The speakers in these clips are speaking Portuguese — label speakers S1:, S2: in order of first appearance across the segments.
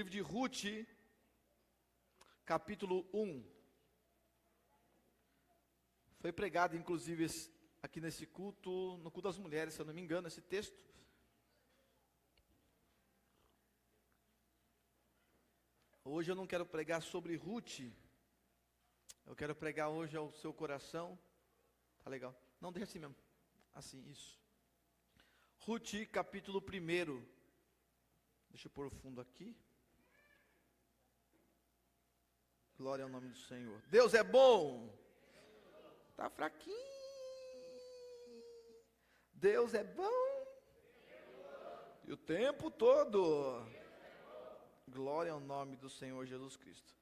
S1: livro de Ruth, capítulo 1. Foi pregado, inclusive, aqui nesse culto, no culto das mulheres, se eu não me engano, esse texto. Hoje eu não quero pregar sobre Ruth. Eu quero pregar hoje ao seu coração. Tá legal? Não, deixa assim mesmo. Assim, isso. Ruth, capítulo 1. Deixa eu pôr o fundo aqui. Glória ao nome do Senhor. Deus é bom. Tá fraquinho. Deus é bom. E o tempo todo. Glória ao nome do Senhor Jesus Cristo.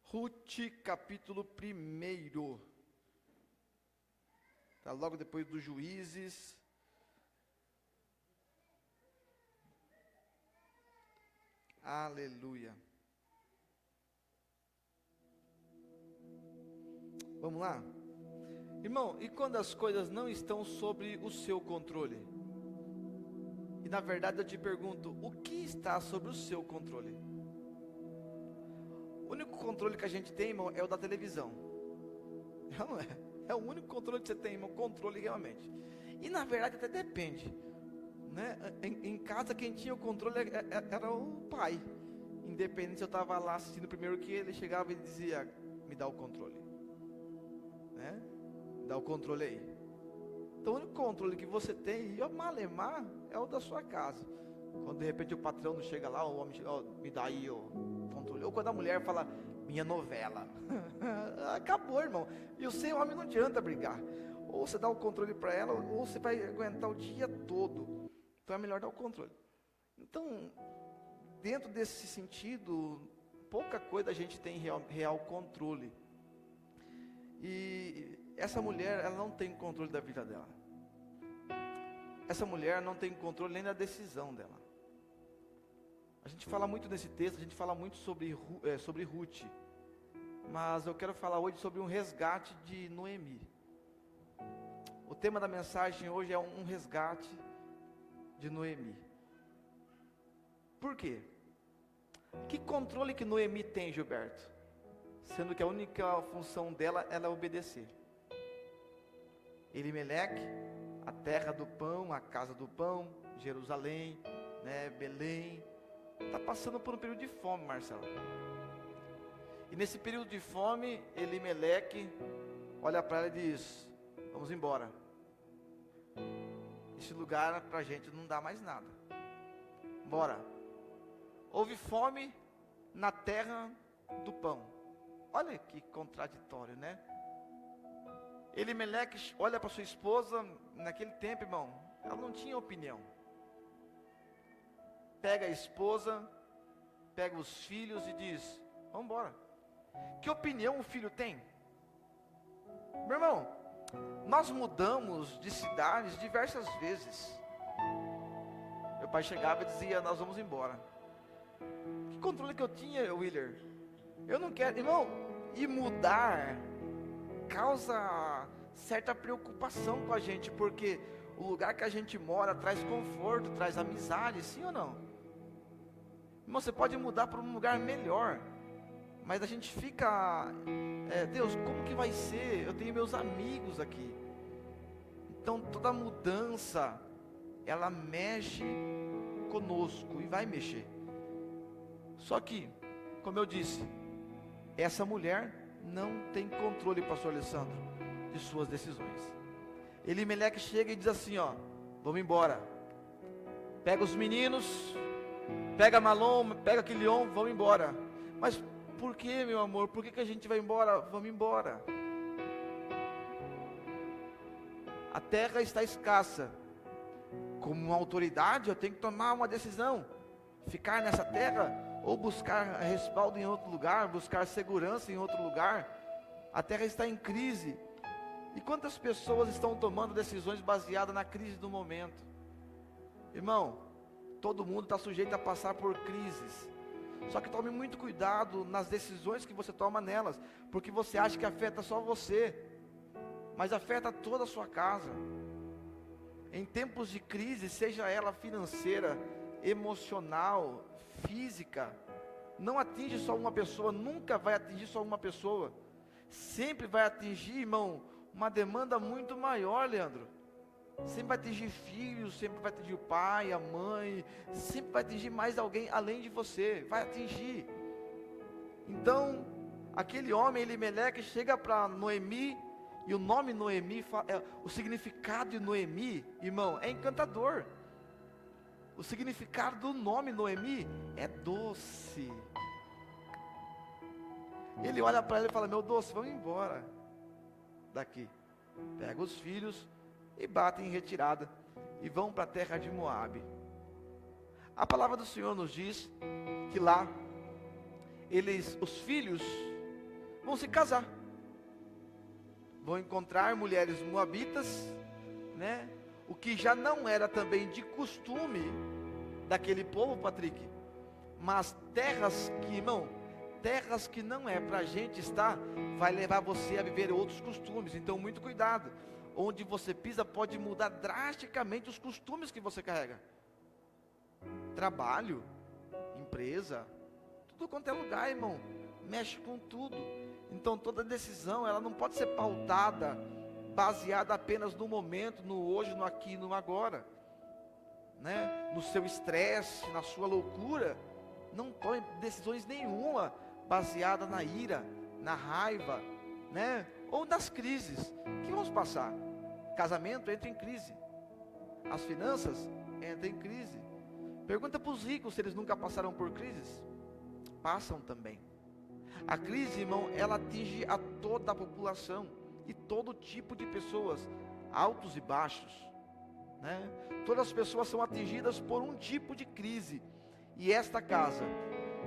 S1: Ruth, capítulo 1. Está logo depois dos Juízes. Aleluia. Vamos lá? Irmão, e quando as coisas não estão sob o seu controle? E na verdade eu te pergunto, o que está sob o seu controle? O único controle que a gente tem, irmão, é o da televisão. Não é? É o único controle que você tem, irmão, controle realmente. E na verdade até depende, né? Em casa quem tinha o controle era o pai. Independente se eu estava lá assistindo primeiro que ele chegava e dizia, me dá o controle, né? Dá o controle aí. Então o único controle que você tem, e o malemar, é o da sua casa. Quando de repente o patrão não chega lá, o homem chega, oh, me dá aí o controle. Ou quando a mulher fala, minha novela. Acabou, irmão. E o seu homem não adianta brigar. Ou você dá o controle para ela, ou você vai aguentar o dia todo. Então é melhor dar o controle. Então, dentro desse sentido, pouca coisa a gente tem real controle. E essa mulher, ela não tem controle da vida dela. Essa mulher não tem controle nem da decisão dela. A gente fala muito nesse texto, a gente fala muito sobre Ruth. Mas eu quero falar hoje sobre um resgate de Noemi. O tema da mensagem hoje é um resgate de Noemi. Por quê? Que controle que Noemi tem, Gilberto? Sendo que a única função dela é obedecer. Elimeleque, a terra do pão, a casa do pão, Jerusalém, né, Belém, está passando por um período de fome, Marcelo. E nesse período de fome, Elimeleque olha para ela e diz, vamos embora. Esse lugar para a gente não dá mais nada. Bora. Houve fome na terra do pão. Olha que contraditório, né? Elimeleque olha para sua esposa, naquele tempo, irmão, ela não tinha opinião. Pega a esposa, pega os filhos e diz, vamos embora. Que opinião o filho tem? Meu irmão, nós mudamos de cidades diversas vezes. Meu pai chegava e dizia, nós vamos embora. Que controle que eu tinha, Willer? Eu não quero, irmão, e mudar causa certa preocupação com a gente, porque o lugar que a gente mora traz conforto, traz amizade, sim ou não? Irmão, você pode mudar para um lugar melhor, mas a gente fica, Deus, como que vai ser? Eu tenho meus amigos aqui. Então toda mudança, ela mexe conosco e vai mexer. Só que, como eu disse, essa mulher não tem controle, pastor Alessandro, de suas decisões. Elimeleque chega e diz assim, ó, vamos embora. Pega os meninos, pega Malom, pega Quilion, vamos embora. Mas por que, meu amor? Por que a gente vai embora? Vamos embora. A terra está escassa. Como uma autoridade, eu tenho que tomar uma decisão. Ficar nessa terra ou buscar respaldo em outro lugar, buscar segurança em outro lugar. A terra está em crise. E quantas pessoas estão tomando decisões baseadas na crise do momento? Irmão, todo mundo está sujeito a passar por crises. Só que tome muito cuidado nas decisões que você toma nelas, porque você acha que afeta só você, mas afeta toda a sua casa. Em tempos de crise, seja ela financeira, emocional, física, não atinge só uma pessoa, nunca vai atingir só uma pessoa. Sempre vai atingir, irmão, uma demanda muito maior, Leandro. Sempre vai atingir filhos, sempre vai atingir o pai, a mãe, sempre vai atingir mais alguém além de você, vai atingir. Então, aquele homem, Elimeleque, chega para Noemi, e o nome Noemi, o significado de Noemi, irmão, é encantador. O significado do nome Noemi é doce. Ele olha para ela e fala: meu doce, vamos embora daqui. Pega os filhos e batem em retirada e vão para a terra de Moabe. A palavra do Senhor nos diz que lá os filhos vão se casar, vão encontrar mulheres moabitas, né? O que já não era também de costume daquele povo, Patrick, mas terras que, irmão, terras que não é para a gente estar, vai levar você a viver outros costumes. Então muito cuidado, onde você pisa pode mudar drasticamente os costumes que você carrega. Trabalho, empresa, tudo quanto é lugar, irmão, mexe com tudo. Então toda decisão, ela não pode ser pautada, baseada apenas no momento, no hoje, no aqui, no agora, né? No seu estresse, na sua loucura. Não tome decisões nenhuma baseada na ira, na raiva, né? Ou nas crises que vamos passar. Casamento entra em crise, as finanças entram em crise. Pergunta para os ricos se eles nunca passaram por crises. Passam também. A crise, irmão, ela atinge a toda a população e todo tipo de pessoas, altos e baixos, né? Todas as pessoas são atingidas por um tipo de crise. E esta casa,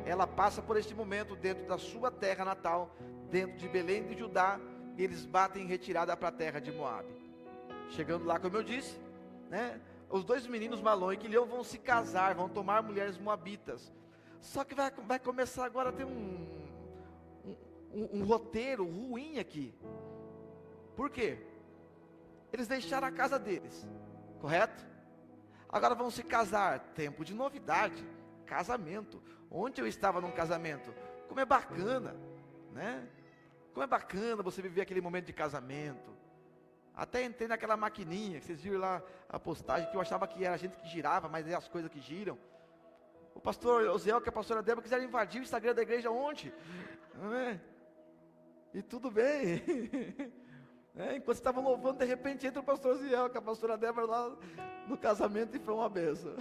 S1: ela passa por este momento dentro da sua terra natal, dentro de Belém de Judá, e eles batem em retirada para a terra de Moabe. Chegando lá, como eu disse, né? Os dois meninos Malom e Quilion vão se casar, vão tomar mulheres moabitas. Só que vai começar agora a ter um roteiro ruim aqui. Por quê? Eles deixaram a casa deles, correto? Agora vão se casar, tempo de novidade, casamento. Ontem eu estava num casamento, como é bacana, né? Como é bacana você viver aquele momento de casamento. Até entrei naquela maquininha, que vocês viram lá a postagem, que eu achava que era a gente que girava, mas é as coisas que giram. O pastor Oziel, que a pastora Débora, quiseram invadir o Instagram da igreja ontem, não é? E tudo bem. Enquanto estavam louvando, de repente entra o pastor Oziel, com a pastora Débora lá no casamento, e foi uma benção.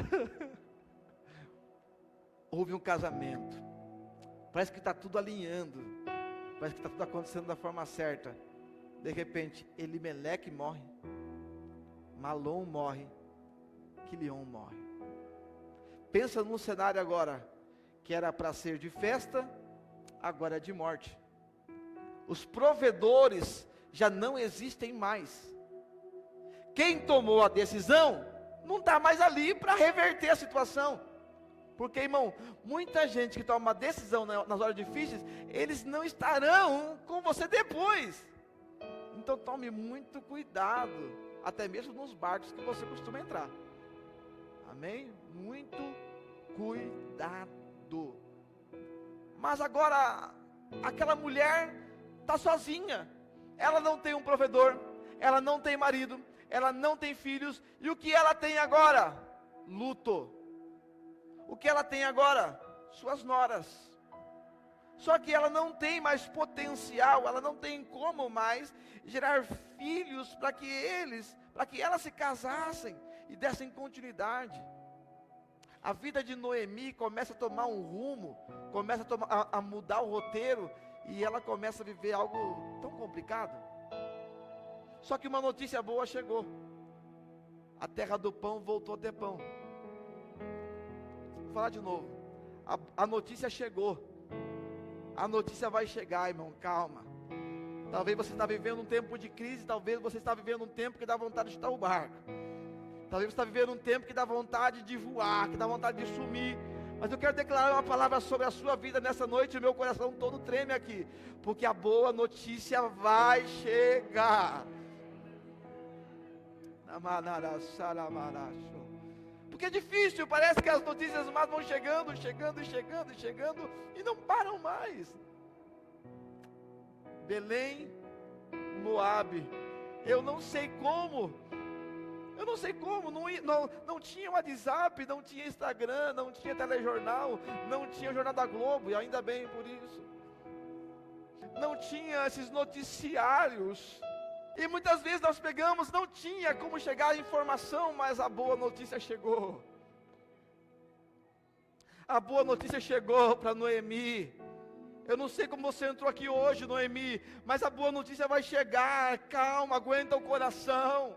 S1: Houve um casamento, parece que está tudo alinhando, parece que está tudo acontecendo da forma certa. De repente, Elimeleque morre, Malom morre, Quilion morre. Pensa num cenário agora, que era para ser de festa, agora é de morte. Os provedores já não existem mais. Quem tomou a decisão, não está mais ali para reverter a situação. Porque, irmão, muita gente que toma uma decisão nas horas difíceis, eles não estarão com você depois. Então tome muito cuidado, até mesmo nos barcos que você costuma entrar. Amém? Muito cuidado. Mas agora, aquela mulher está sozinha. Ela não tem um provedor, ela não tem marido, ela não tem filhos. E o que ela tem agora? Luto. O que ela tem agora? Suas noras. Só que ela não tem mais potencial, ela não tem como mais gerar filhos para que elas se casassem e dessem continuidade. A vida de Noemi começa a tomar um rumo, começa a mudar o roteiro, e ela começa a viver algo tão complicado. Só que uma notícia boa chegou. A terra do pão voltou a ter pão. Vou falar de novo. A notícia chegou. A notícia vai chegar, irmão, calma. Talvez você está vivendo um tempo de crise, talvez você está vivendo um tempo que dá vontade de chutar o barco. Talvez você está vivendo um tempo que dá vontade de voar, que dá vontade de sumir. Mas eu quero declarar uma palavra sobre a sua vida nessa noite, e o meu coração todo treme aqui. Porque a boa notícia vai chegar. Porque é difícil, parece que as notícias más vão chegando e não param mais. Belém, Moabe, eu não sei como, não tinha WhatsApp, não tinha Instagram, não tinha telejornal, não tinha o Jornal da Globo, e ainda bem por isso. Não tinha esses noticiários, e muitas vezes nós pegamos, não tinha como chegar a informação, mas a boa notícia chegou. A boa notícia chegou para Noemi. Eu não sei como você entrou aqui hoje, Noemi, mas a boa notícia vai chegar. Calma, aguenta o coração.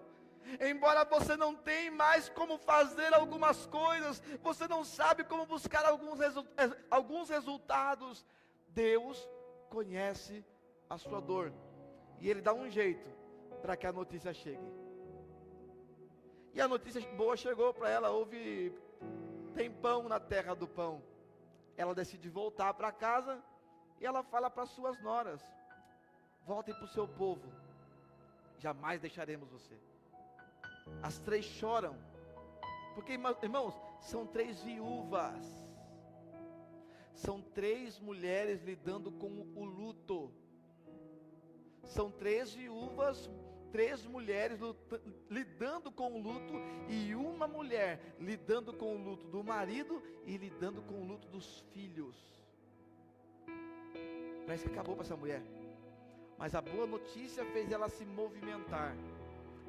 S1: Embora você não tenha mais como fazer algumas coisas, você não sabe como buscar alguns resultados, Deus conhece a sua dor, e Ele dá um jeito para que a notícia chegue. E a notícia boa chegou para ela. Tem pão na terra do pão. Ela decide voltar para casa, e ela fala para suas noras: voltem para o seu povo, jamais deixaremos você. As 3 choram, porque, irmãos, são 3 viúvas, são 3 mulheres lidando com o luto, são 3 viúvas, 3 mulheres lidando com o luto, e uma mulher lidando com o luto do marido e lidando com o luto dos filhos. Parece que acabou para essa mulher, mas a boa notícia fez ela se movimentar,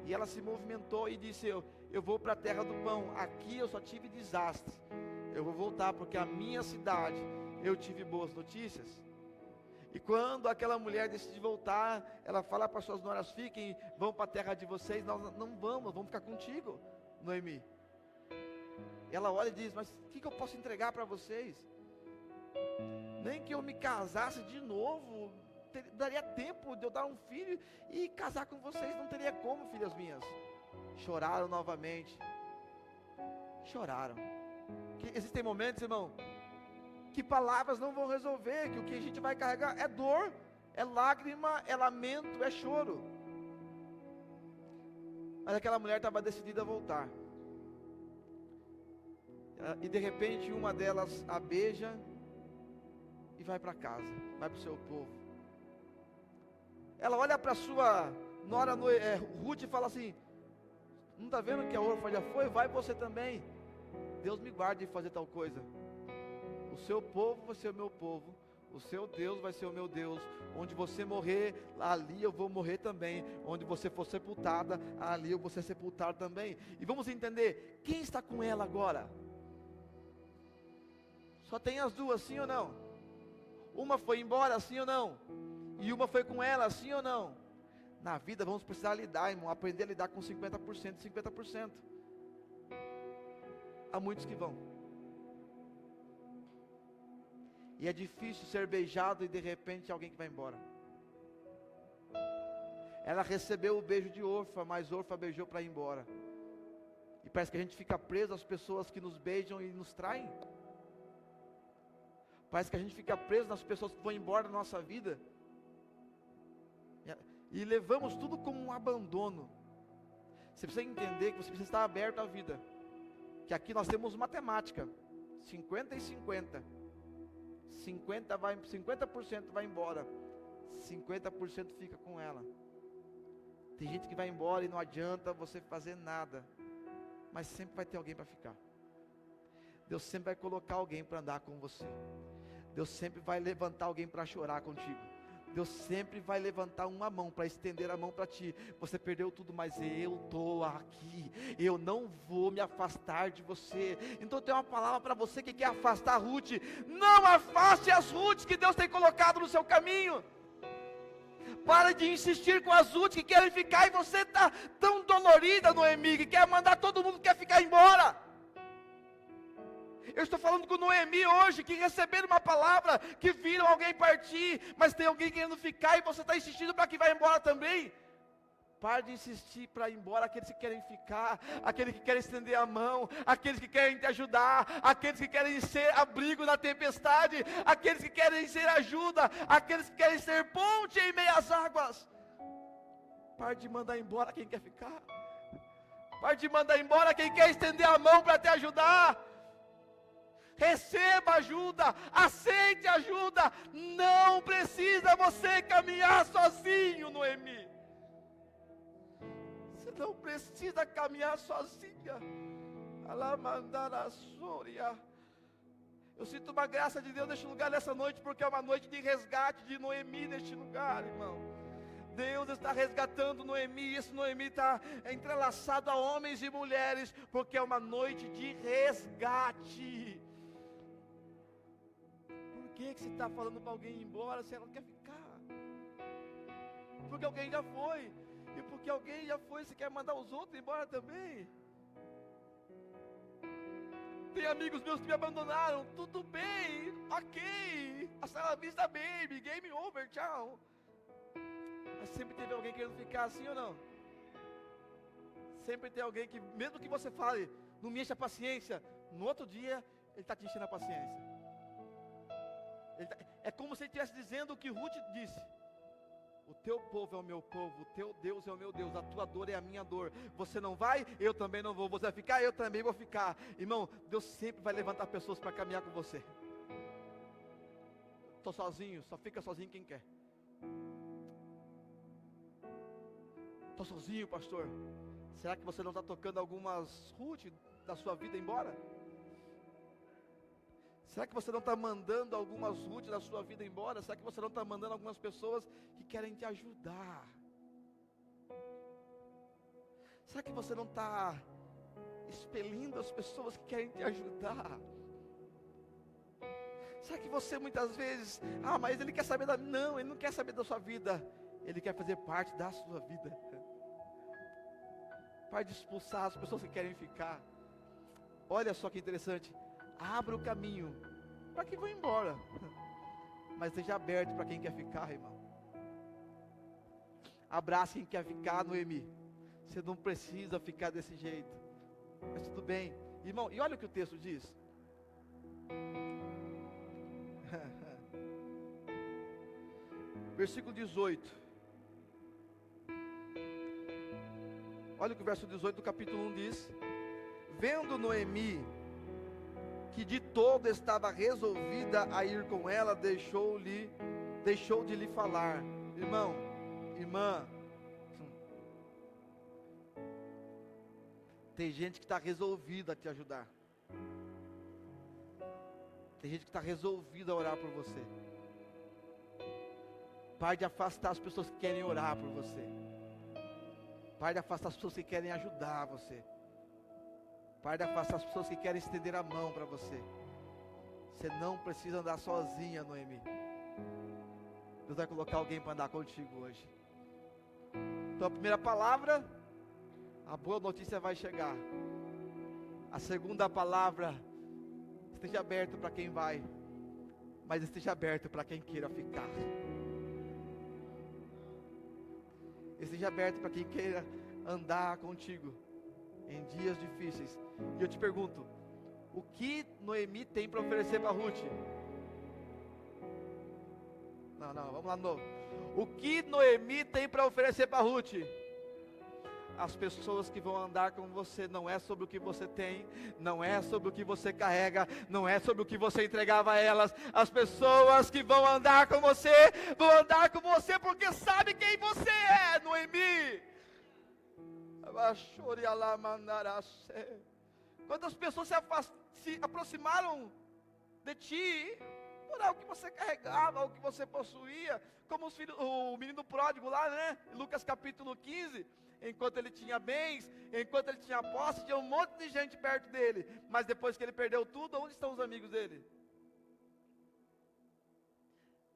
S1: e ela se movimentou e disse: eu vou para a terra do pão, aqui eu só tive desastre, eu vou voltar, porque a minha cidade eu tive boas notícias. E quando aquela mulher decide voltar, ela fala para suas noras: fiquem, vão para a terra de vocês. Nós não vamos ficar contigo, Noemi. Ela olha e diz: mas o que eu posso entregar para vocês? Nem que eu me casasse de novo, daria tempo de eu dar um filho e casar com vocês, não teria como, filhas minhas. Choraram novamente, choraram. Existem momentos, irmão, que palavras não vão resolver, que o que a gente vai carregar é dor, é lágrima, é lamento, é choro. Mas aquela mulher estava decidida a voltar, e de repente uma delas a beija e vai para casa, vai para o seu povo. Ela olha para sua nora Ruth e fala assim: não está vendo que a órfã já foi? Vai você também. Deus me guarde de fazer tal coisa. O seu povo vai ser o meu povo, o seu Deus vai ser o meu Deus. Onde você morrer, ali eu vou morrer também. Onde você for sepultada, ali eu vou ser sepultado também. E vamos entender, quem está com ela agora? Só tem as duas, sim ou não? Uma foi embora, sim ou não? E uma foi com ela, sim ou não? Na vida vamos precisar lidar, irmão, aprender a lidar com 50% e 50%. Há muitos que vão. E é difícil ser beijado e de repente alguém que vai embora. Ela recebeu o beijo de Orfa, mas Orfa beijou para ir embora. E parece que a gente fica preso às pessoas que nos beijam e nos traem. Parece que a gente fica preso nas pessoas que vão embora da nossa vida. E levamos tudo como um abandono. Você precisa entender que você precisa estar aberto à vida. Que aqui nós temos matemática. 50 e 50. 50% vai embora. 50% fica com ela. Tem gente que vai embora e não adianta você fazer nada. Mas sempre vai ter alguém para ficar. Deus sempre vai colocar alguém para andar com você. Deus sempre vai levantar alguém para chorar contigo. Deus sempre vai levantar uma mão para estender a mão para ti. Você perdeu tudo, mas eu estou aqui. Eu não vou me afastar de você. Então tem uma palavra para você que quer afastar a Ruth. Não afaste as Ruths que Deus tem colocado no seu caminho. Para de insistir com as Ruths que querem ficar. E você está tão dolorida, Noemi, que quer mandar todo mundo que quer ficar embora. Eu estou falando com Noemi hoje, que receberam uma palavra, que viram alguém partir, mas tem alguém querendo ficar e você está insistindo para que vá embora também. Pare de insistir para ir embora aqueles que querem ficar, aqueles que querem estender a mão, aqueles que querem te ajudar, aqueles que querem ser abrigo na tempestade, aqueles que querem ser ajuda, aqueles que querem ser ponte em meio às águas. Pare de mandar embora quem quer ficar. Pare de mandar embora quem quer estender a mão para te ajudar. Receba ajuda, aceite ajuda. Não precisa você caminhar sozinho, Noemi. Você não precisa caminhar sozinha. Eu sinto uma graça de Deus neste lugar nessa noite, porque é uma noite de resgate de Noemi neste lugar, irmão. Deus está resgatando Noemi, e esse Noemi está entrelaçado a homens e mulheres, porque é uma noite de resgate. Por que você está falando para alguém ir embora se ela não quer ficar? Porque alguém já foi, e porque alguém já foi, você quer mandar os outros embora também? Tem amigos meus que me abandonaram, tudo bem, ok, hasta la vista baby, game over, tchau. Mas sempre teve alguém querendo ficar assim ou não? Sempre tem alguém que, mesmo que você fale, não me enche a paciência, no outro dia, ele está te enchendo a paciência. É como se ele estivesse dizendo o que Ruth disse: o teu povo é o meu povo, o teu Deus é o meu Deus, a tua dor é a minha dor. Você não vai, eu também não vou. Você vai ficar, eu também vou ficar. Irmão, Deus sempre vai levantar pessoas para caminhar com você. Estou sozinho, só fica sozinho quem quer. Estou sozinho, pastor. Será que você não está tocando algumas Ruth da sua vida embora? Será que você não está mandando algumas Ruth da sua vida embora? Será que você não está mandando algumas pessoas que querem te ajudar? Será que você não está expelindo as pessoas que querem te ajudar? Será que você muitas vezes, mas ele quer saber da... Não, ele não quer saber da sua vida. Ele quer fazer parte da sua vida. Pare de expulsar as pessoas que querem ficar. Olha só que interessante. Abra o caminho para que vão embora, mas esteja aberto para quem quer ficar, irmão. Abrace quem quer ficar, Noemi. Você não precisa ficar desse jeito, mas tudo bem, irmão. E olha o que o texto diz. Versículo 18. Olha o que o verso 18 do capítulo 1 diz: vendo Noemi que de todo estava resolvida a ir com ela, deixou de lhe falar. Irmão, irmã, tem gente que está resolvida a te ajudar. Tem gente que está resolvida a orar por você. Pare de afastar as pessoas que querem orar por você. Pare de afastar as pessoas que querem ajudar você. Pare de afastar as pessoas que querem estender a mão para você. Você não precisa andar sozinha, Noemi. Deus vai colocar alguém para andar contigo hoje. Então a primeira palavra, a boa notícia vai chegar. A segunda palavra, esteja aberto para quem vai, mas esteja aberto para quem queira ficar. Esteja aberto para quem queira andar contigo em dias difíceis. E eu te pergunto, o que Noemi tem para oferecer para Ruth? Não, vamos lá de novo. O que Noemi tem para oferecer para Ruth? As pessoas que vão andar com você não é sobre o que você tem, não é sobre o que você carrega, não é sobre o que você entregava a elas. As pessoas que vão andar com você porque sabe quem você é, Noemi. Quantas pessoas se aproximaram de ti por algo que você carregava, algo que você possuía, como o menino pródigo lá, né? Lucas capítulo 15. Enquanto ele tinha bens, enquanto ele tinha posse, tinha um monte de gente perto dele. Mas depois que ele perdeu tudo, onde estão os amigos dele?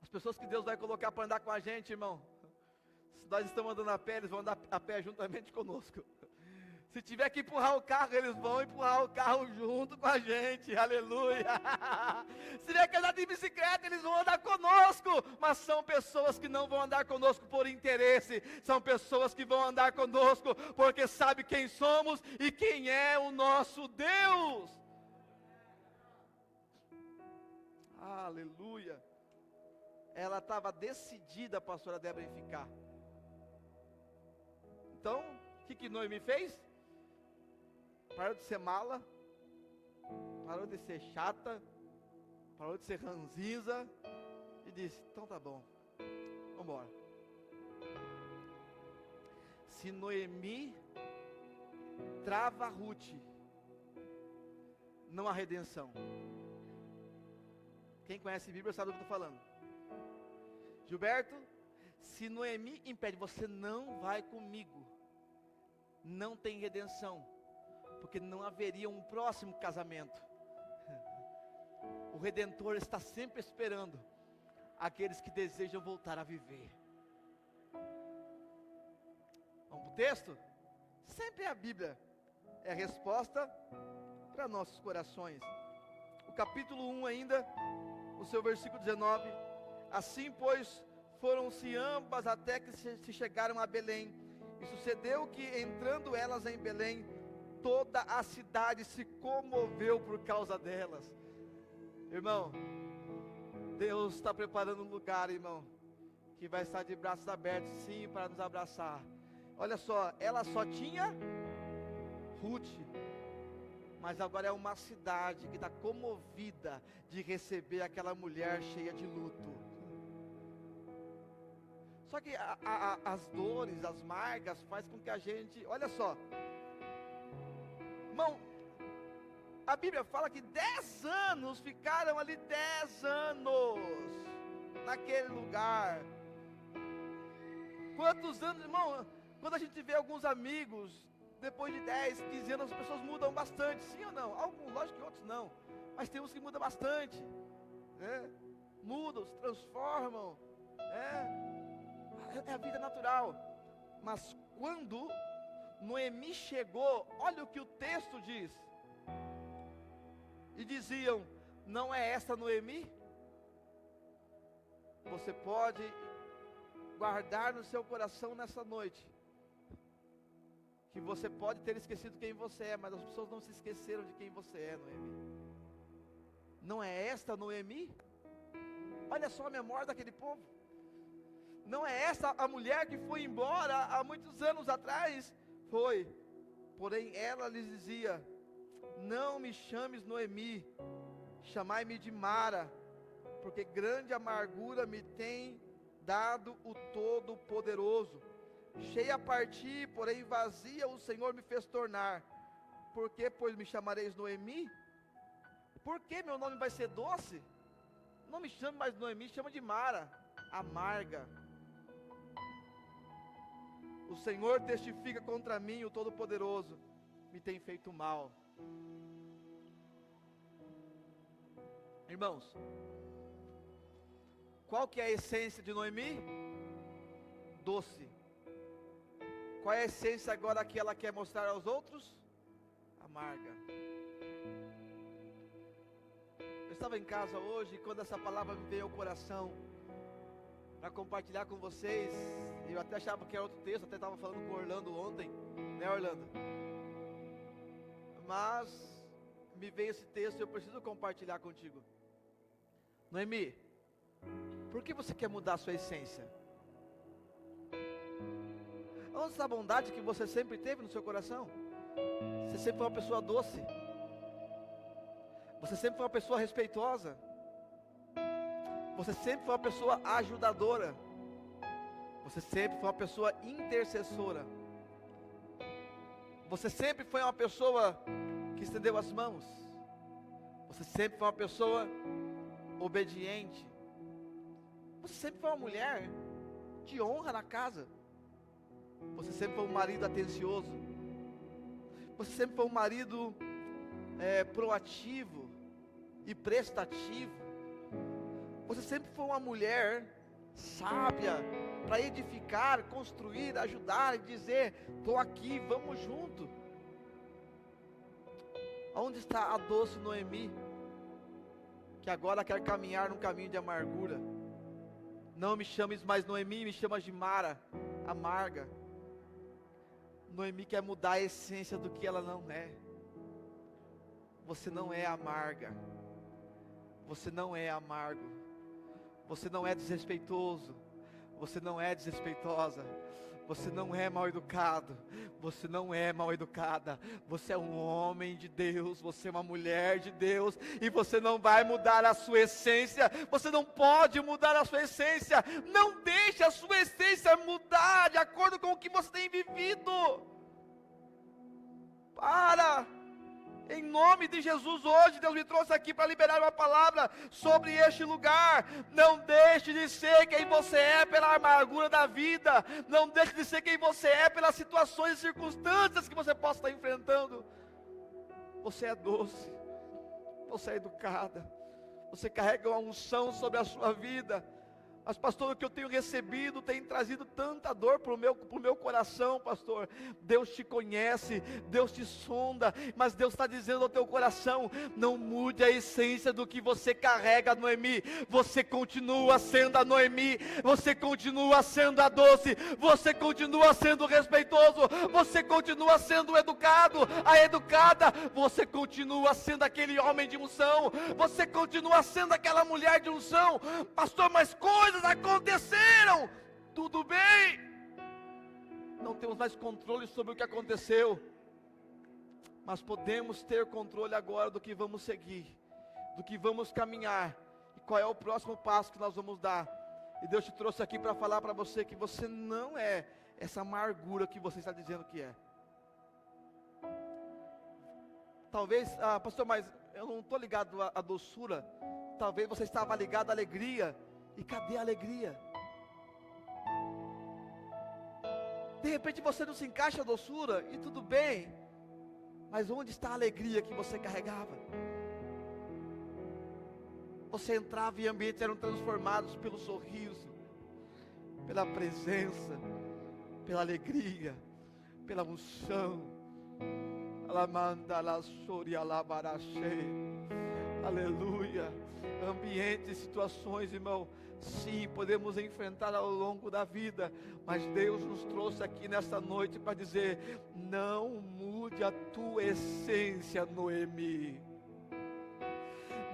S1: As pessoas que Deus vai colocar para andar com a gente, irmão. Se nós estamos andando a pé, eles vão andar a pé juntamente conosco. Se tiver que empurrar o carro, eles vão empurrar o carro junto com a gente, aleluia. Se tiver que andar de bicicleta, eles vão andar conosco. Mas são pessoas que não vão andar conosco por interesse. São pessoas que vão andar conosco porque sabe quem somos e quem é o nosso Deus. Aleluia. Ela estava decidida, a pastora Débora, em ficar. Então, o que Noemi fez? parou de ser mala, parou de ser chata, parou de ser ranzinza e disse: então tá bom, vamos embora. Se Noemi trava Ruth, não há redenção. Quem conhece a Bíblia sabe do que eu estou falando. Gilberto, se Noemi impede, você não vai comigo, não tem redenção, porque não haveria um próximo casamento. O Redentor está sempre esperando aqueles que desejam voltar a viver. Vamos para o texto? Sempre a Bíblia é a resposta para nossos corações. O capítulo 1 ainda, o seu versículo 19: assim pois foram-se ambas até que se chegaram a Belém, e sucedeu que entrando elas em Belém, toda a cidade se comoveu por causa delas. Irmão, Deus está preparando um lugar, irmão, que vai estar de braços abertos, sim, para nos abraçar. Olha só, ela só tinha Ruth, mas agora é uma cidade que está comovida de receber aquela mulher cheia de luto. Só que as dores, as marcas, faz com que a gente, olha só, irmão, a Bíblia fala que 10 anos ficaram ali, 10 anos, naquele lugar. Quantos anos, irmão, quando a gente vê alguns amigos, depois de 10, 15 anos, as pessoas mudam bastante, sim ou não? Alguns, lógico que outros não, mas tem uns que mudam bastante, né? Mudam, se transformam, é a vida natural. Mas quando Noemi chegou, olha o que o texto diz, e diziam: não é esta Noemi? Você pode guardar no seu coração nessa noite, que você pode ter esquecido quem você é, mas as pessoas não se esqueceram de quem você é, Noemi. Não é esta Noemi? Olha só a memória daquele povo. Não é essa a mulher que foi embora há muitos anos atrás? Foi. Porém ela lhes dizia: não me chames Noemi, chamai-me de Mara, porque grande amargura me tem dado o Todo-Poderoso. Cheia a partir, porém vazia o Senhor me fez tornar. Por que, pois, me chamareis Noemi? Por que meu nome vai ser doce? Não me chame mais Noemi, chama de Mara, amarga. O Senhor testifica contra mim, o Todo-Poderoso me tem feito mal. Irmãos, qual que é a essência de Noemi? Doce. Qual é a essência agora que ela quer mostrar aos outros? Amarga. Eu estava em casa hoje, e quando essa palavra me veio ao coração, para compartilhar com vocês, eu até achava que era outro texto, até estava falando com o Orlando ontem, né, Orlando? Mas me veio esse texto e eu preciso compartilhar contigo. Noemi, por que você quer mudar a sua essência? Onde está a bondade que você sempre teve no seu coração? Você sempre foi uma pessoa doce. Você sempre foi uma pessoa respeitosa. Você sempre foi uma pessoa ajudadora. Você sempre foi uma pessoa intercessora. Você sempre foi uma pessoa que estendeu as mãos. Você sempre foi uma pessoa obediente. Você sempre foi uma mulher de honra na casa. Você sempre foi um marido atencioso. Você sempre foi um marido proativo e prestativo. Você sempre foi uma mulher sábia para edificar, construir, ajudar e dizer: estou aqui, vamos junto. Onde está a doce Noemi, que agora quer caminhar num caminho de amargura? Não me chames mais Noemi, me chamas de Mara, amarga. Noemi quer mudar a essência do que ela não é. Você não é amarga. Você não é amargo. Você não é desrespeitoso. Você não é desrespeitosa. Você não é mal educado, você não é mal educada, você é um homem de Deus, você é uma mulher de Deus, e você não vai mudar a sua essência, você não pode mudar a sua essência, não deixe a sua essência mudar de acordo com o que você tem vivido. Em nome de Jesus, hoje Deus me trouxe aqui para liberar uma palavra sobre este lugar. Não deixe de ser quem você é pela amargura da vida. Não deixe de ser quem você é pelas situações e circunstâncias que você possa estar enfrentando. Você é doce, você é educada, você carrega uma unção sobre a sua vida. Mas pastor, o que eu tenho recebido tem trazido tanta dor para o meu coração, pastor. Deus te conhece, Deus te sonda, mas Deus está dizendo ao teu coração: não mude a essência do que você carrega, Noemi. Você continua sendo a Noemi, você continua sendo a doce, você continua sendo respeitoso, você continua sendo educado, a educada, você continua sendo aquele homem de unção, você continua sendo aquela mulher de unção. Pastor, mas coisas aconteceram, tudo bem, não temos mais controle sobre o que aconteceu, mas podemos ter controle agora do que vamos seguir, do que vamos caminhar, e qual é o próximo passo que nós vamos dar. E Deus te trouxe aqui para falar para você que você não é essa amargura que você está dizendo que é. Talvez, pastor, mas eu não estou ligado à doçura. Talvez você estava ligado à alegria. E cadê a alegria? De repente você não se encaixa na doçura, e tudo bem, mas onde está a alegria que você carregava? Você entrava e ambientes eram transformados pelo sorriso, pela presença, pela alegria, pela unção. Aleluia. Ambientes, situações, irmão, sim, podemos enfrentar ao longo da vida, mas Deus nos trouxe aqui nesta noite para dizer: não mude a tua essência, Noemi.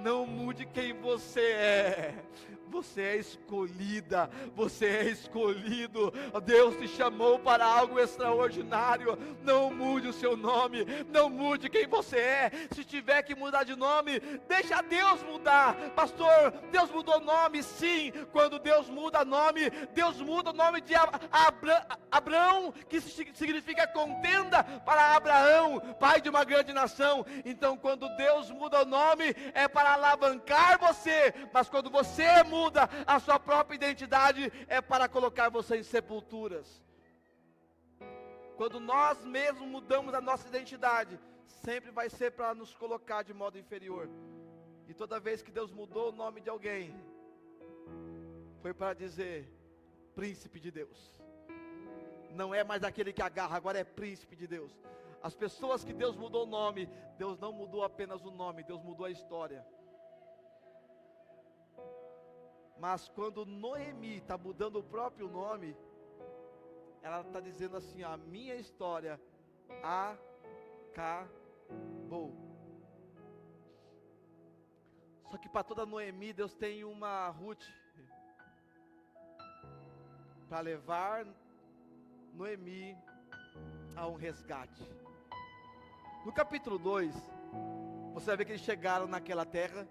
S1: Não mude quem você é. Você é escolhida, você é escolhido. Deus te chamou para algo extraordinário. Não mude o seu nome, não mude quem você é. Se tiver que mudar de nome, deixa Deus mudar. Pastor, Deus mudou nome, sim. Quando Deus muda nome, Deus muda o nome de Abrão, que significa contenda, para Abraão, pai de uma grande nação. Então, quando Deus muda o nome, é para alavancar você. Mas quando você muda a sua própria identidade, é para colocar você em sepulturas. Quando nós mesmos mudamos a nossa identidade, sempre vai ser para nos colocar de modo inferior. E toda vez que Deus mudou o nome de alguém, foi para dizer: príncipe de Deus. Não é mais aquele que agarra, agora é príncipe de Deus. As pessoas que Deus mudou o nome, Deus não mudou apenas o nome, Deus mudou a história. Mas quando Noemi está mudando o próprio nome, ela está dizendo assim: a minha história acabou. Só que para toda Noemi, Deus tem uma Ruth para levar Noemi a um resgate. No capítulo 2, você vai ver que eles chegaram naquela terra,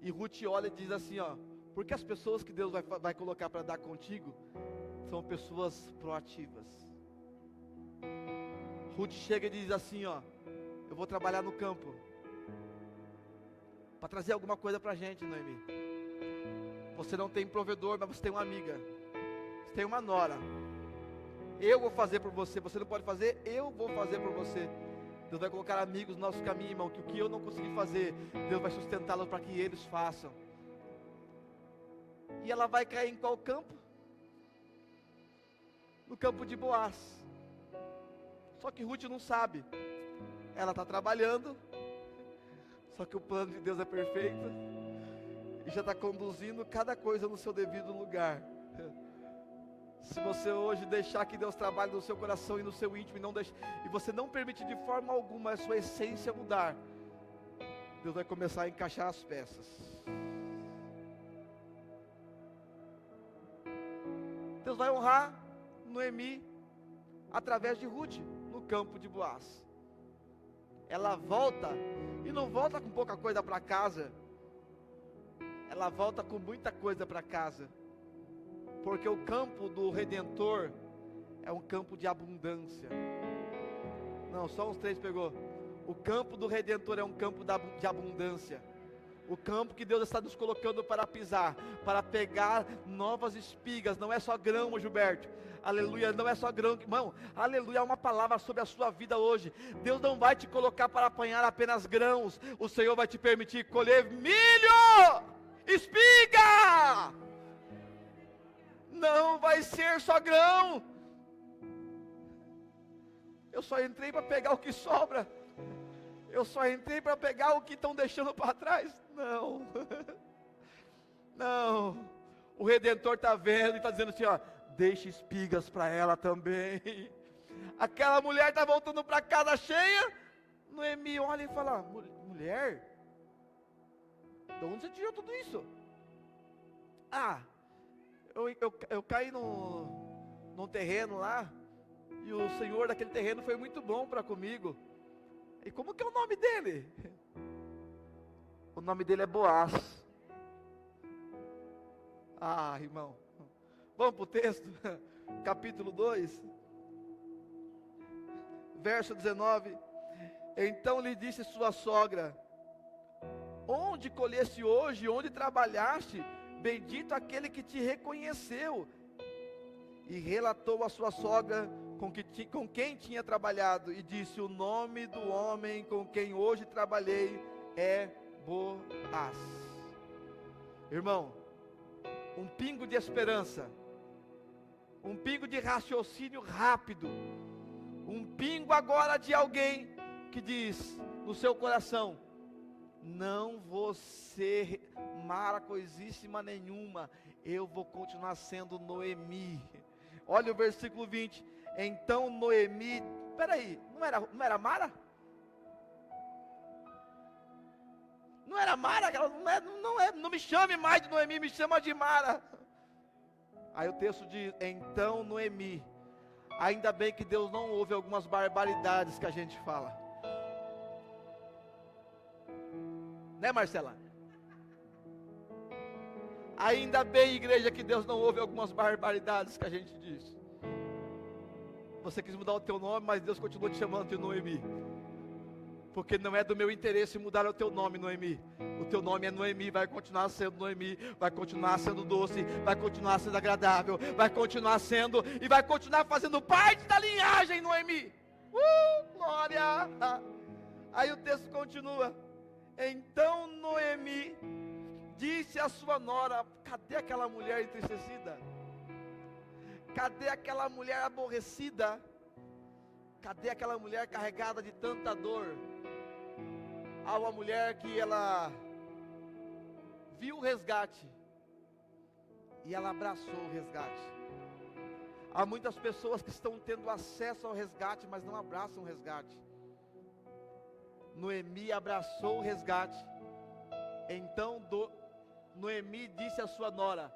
S1: e Ruth olha e diz assim: ó, porque as pessoas que Deus vai colocar para dar contigo são pessoas proativas. Ruth chega e diz assim: ó, eu vou trabalhar no campo para trazer alguma coisa para a gente, Noemi. Você não tem provedor, mas você tem uma amiga, você tem uma nora. Eu vou fazer por você. Você não pode fazer, eu vou fazer por você. Deus vai colocar amigos no nosso caminho, irmão, que o que eu não consegui fazer, Deus vai sustentá-los para que eles façam. E ela vai cair em qual campo? No campo de Boaz. Só que Ruth não sabe. Ela está trabalhando, só que o plano de Deus é perfeito, e já está conduzindo cada coisa no seu devido lugar. Se você hoje deixar que Deus trabalhe no seu coração e no seu íntimo, e você não permitir de forma alguma a sua essência mudar, Deus vai começar a encaixar as peças. Deus vai honrar Noemi através de Ruth, no campo de Boaz. Ela volta, e não volta com pouca coisa para casa, ela volta com muita coisa para casa, porque o campo do Redentor é um campo de abundância. Não, só uns 3 pegou. O campo do Redentor é um campo de abundância. O campo que Deus está nos colocando para pisar, para pegar novas espigas. Não é só grão, Gilberto. Aleluia, não é só grão. Irmão, aleluia, é uma palavra sobre a sua vida hoje. Deus não vai te colocar para apanhar apenas grãos. O Senhor vai te permitir colher milho, espiga. Não vai ser só grão. Eu só entrei para pegar o que sobra. Eu só entrei para pegar o que estão deixando para trás. Não. Não. O Redentor está vendo e está dizendo assim, ó, deixa espigas para ela também. Aquela mulher está voltando para casa cheia. Noemi olha e fala, mulher, de onde você tirou tudo isso? Ah, eu caí num terreno lá, e o senhor daquele terreno foi muito bom para comigo. E como que é o nome dele? O nome dele é Boaz. Ah, irmão, vamos para o texto, capítulo 2, verso 19. Então lhe disse sua sogra, onde colheste hoje, onde trabalhaste? Bendito aquele que te reconheceu. E relatou a sua sogra com quem tinha trabalhado, e disse, o nome do homem com quem hoje trabalhei é Boaz. Irmão, um pingo de esperança, um pingo de raciocínio rápido, um pingo agora de alguém que diz no seu coração, não vou ser Mara coisíssima nenhuma, eu vou continuar sendo Noemi. Olha o versículo 20, então Noemi, peraí, não era Mara? Não era Mara? Não me chame mais de Noemi, me chama de Mara. Aí o texto diz, então Noemi, ainda bem que Deus não ouve algumas barbaridades que a gente fala. Né, Marcela? Ainda bem, igreja, que Deus não ouve algumas barbaridades que a gente diz. Você quis mudar o teu nome, mas Deus continua te chamando de Noemi. Porque não é do meu interesse mudar o teu nome, Noemi. O teu nome é Noemi, vai continuar sendo Noemi, vai continuar sendo doce, vai continuar sendo agradável, vai continuar sendo e vai continuar fazendo parte da linhagem, Noemi. Glória! Aí o texto continua. Então Noemi disse à sua nora, cadê aquela mulher entristecida? Cadê aquela mulher aborrecida? Cadê aquela mulher carregada de tanta dor? Há uma mulher que ela viu o resgate e ela abraçou o resgate. Há muitas pessoas que estão tendo acesso ao resgate, mas não abraçam o resgate. Noemi abraçou o resgate. Então Noemi disse à sua nora,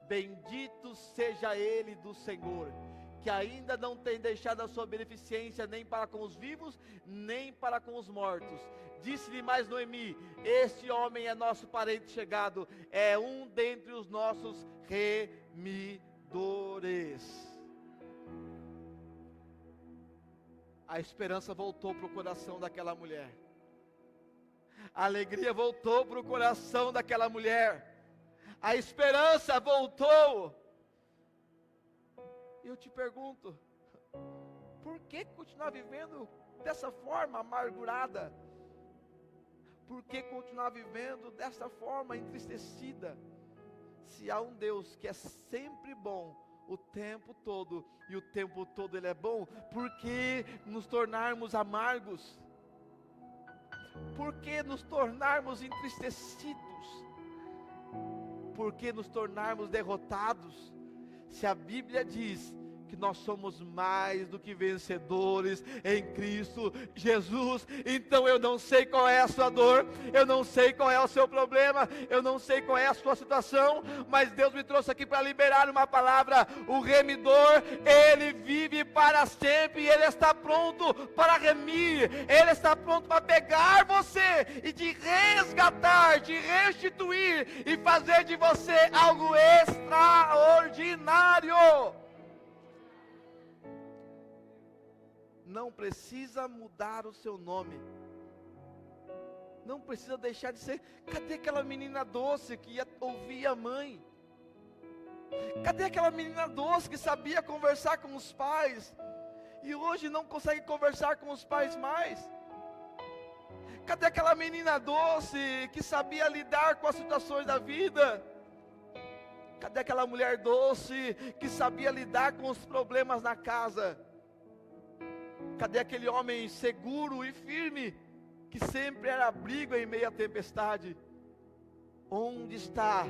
S1: bendito seja ele do Senhor, que ainda não tem deixado a sua beneficência nem para com os vivos, nem para com os mortos. Disse-lhe mais Noemi, este homem é nosso parente chegado, é um dentre os nossos remidores. A esperança voltou para o coração daquela mulher. A alegria voltou para o coração daquela mulher. A esperança voltou. Eu te pergunto, por que continuar vivendo dessa forma amargurada? Por que continuar vivendo dessa forma entristecida? Se há um Deus que é sempre bom o tempo todo, e o tempo todo Ele é bom, por que nos tornarmos amargos? Por que nos tornarmos entristecidos? Por que nos tornarmos derrotados? Se a Bíblia diz que nós somos mais do que vencedores em Cristo Jesus. Então eu não sei qual é a sua dor, eu não sei qual é o seu problema, eu não sei qual é a sua situação, mas Deus me trouxe aqui para liberar uma palavra. O remidor, Ele vive para sempre, e Ele está pronto para remir, Ele está pronto para pegar você e te resgatar, te restituir e fazer de você algo extraordinário. Não precisa mudar o seu nome, não precisa deixar de ser. Cadê aquela menina doce que ia ouvir a mãe? Cadê aquela menina doce que sabia conversar com os pais e hoje não consegue conversar com os pais mais? Cadê aquela menina doce que sabia lidar com as situações da vida? Cadê aquela mulher doce que sabia lidar com os problemas na casa? Cadê aquele homem seguro e firme que sempre era abrigo em meio à tempestade? Onde está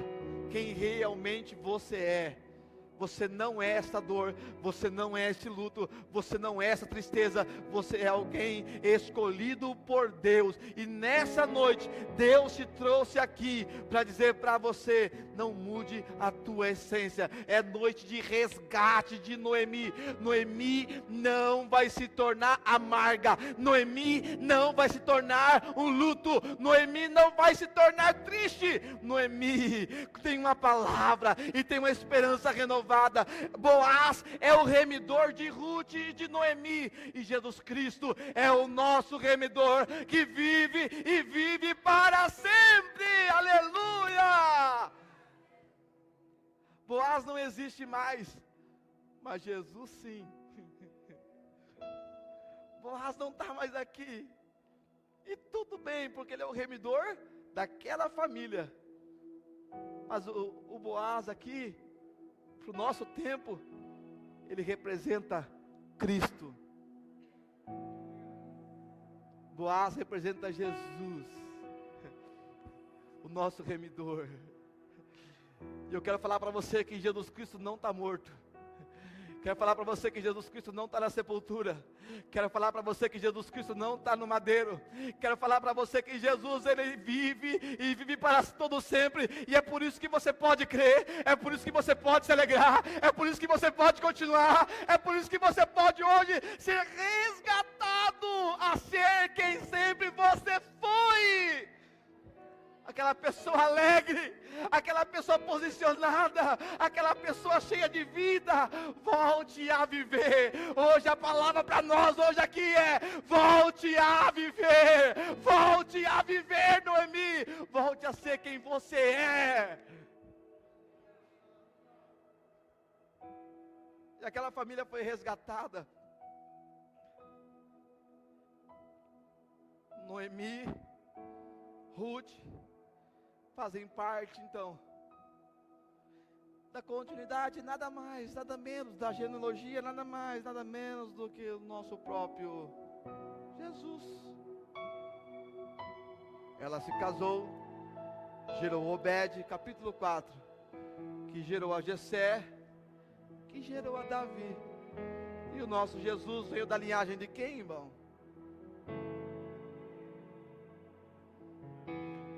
S1: quem realmente você é? Você não é essa dor, você não é esse luto, você não é essa tristeza, você é alguém escolhido por Deus. E nessa noite, Deus te trouxe aqui para dizer para você: não mude a tua essência. É noite de resgate de Noemi. Noemi não vai se tornar amarga, Noemi não vai se tornar um luto, Noemi não vai se tornar triste. Noemi tem uma palavra e tem uma esperança renovada. Boaz é o remidor de Ruth e de Noemi, e Jesus Cristo é o nosso remidor, que vive e vive para sempre. Aleluia! Boaz não existe mais, mas Jesus sim. Boaz não está mais aqui, e tudo bem, porque ele é o remidor daquela família. Mas o Boaz aqui, para o nosso tempo, ele representa Cristo. Boaz representa Jesus, o nosso remidor. E eu quero falar para você que Jesus Cristo não está morto. Quero falar para você que Jesus Cristo não está na sepultura. Quero falar para você que Jesus Cristo não está no madeiro. Quero falar para você que Jesus, Ele vive e vive para todo sempre. E é por isso que você pode crer. É por isso que você pode se alegrar. É por isso que você pode continuar. É por isso que você pode hoje ser resgatado a ser quem sempre você foi. Aquela pessoa alegre, aquela pessoa posicionada, aquela pessoa cheia de vida. Volte a viver. Hoje a palavra para nós hoje aqui é: volte a viver. Volte a viver, Noemi. Volte a ser quem você é. E aquela família foi resgatada. Noemi, Ruth fazem parte então da continuidade, nada mais, nada menos, da genealogia, nada mais, nada menos do que o nosso próprio Jesus. Ela se casou, gerou Obed, capítulo 4, que gerou a Jessé, que gerou a Davi. E o nosso Jesus veio da linhagem de quem, irmão?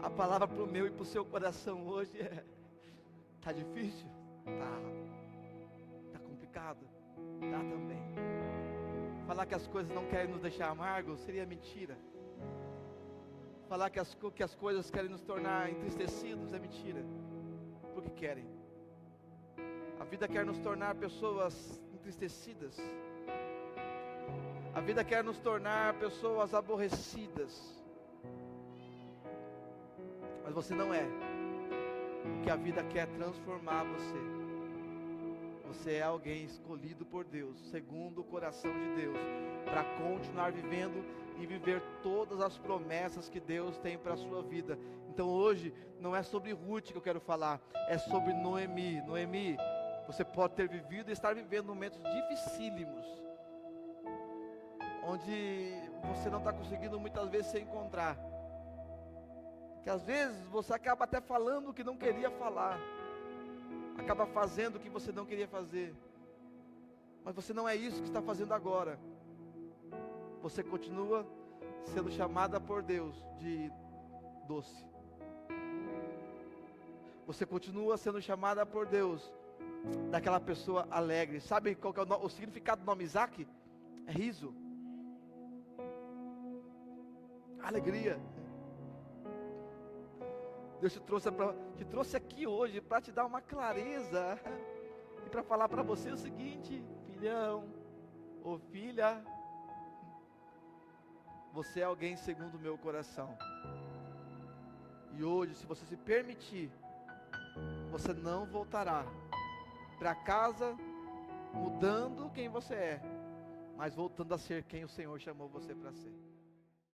S1: A palavra para o meu e para o seu coração hoje é: está difícil? Está complicado? Está também. Falar que as coisas não querem nos deixar amargos seria mentira. Falar que as coisas querem nos tornar entristecidos é mentira. Porque querem. A vida quer nos tornar pessoas entristecidas. A vida quer nos tornar pessoas aborrecidas. Mas você não é. Porque a vida quer transformar você. Você é alguém escolhido por Deus, segundo o coração de Deus, para continuar vivendo e viver todas as promessas que Deus tem para a sua vida. Então hoje não é sobre Ruth que eu quero falar, é sobre Noemi. Noemi, você pode ter vivido e estar vivendo momentos dificílimos, onde você não está conseguindo muitas vezes se encontrar. Que às vezes você acaba até falando o que não queria falar, acaba fazendo o que você não queria fazer. Mas você não é isso que está fazendo agora. Você continua sendo chamada por Deus de doce. Você continua sendo chamada por Deus daquela pessoa alegre. Sabe qual que é o significado do nome Isaac? É riso. Alegria. Deus te trouxe aqui hoje para te dar uma clareza e para falar para você o seguinte: filhão ou filha, você é alguém segundo o meu coração. E hoje, se você se permitir, você não voltará para casa mudando quem você é, mas voltando a ser quem o Senhor chamou você para ser.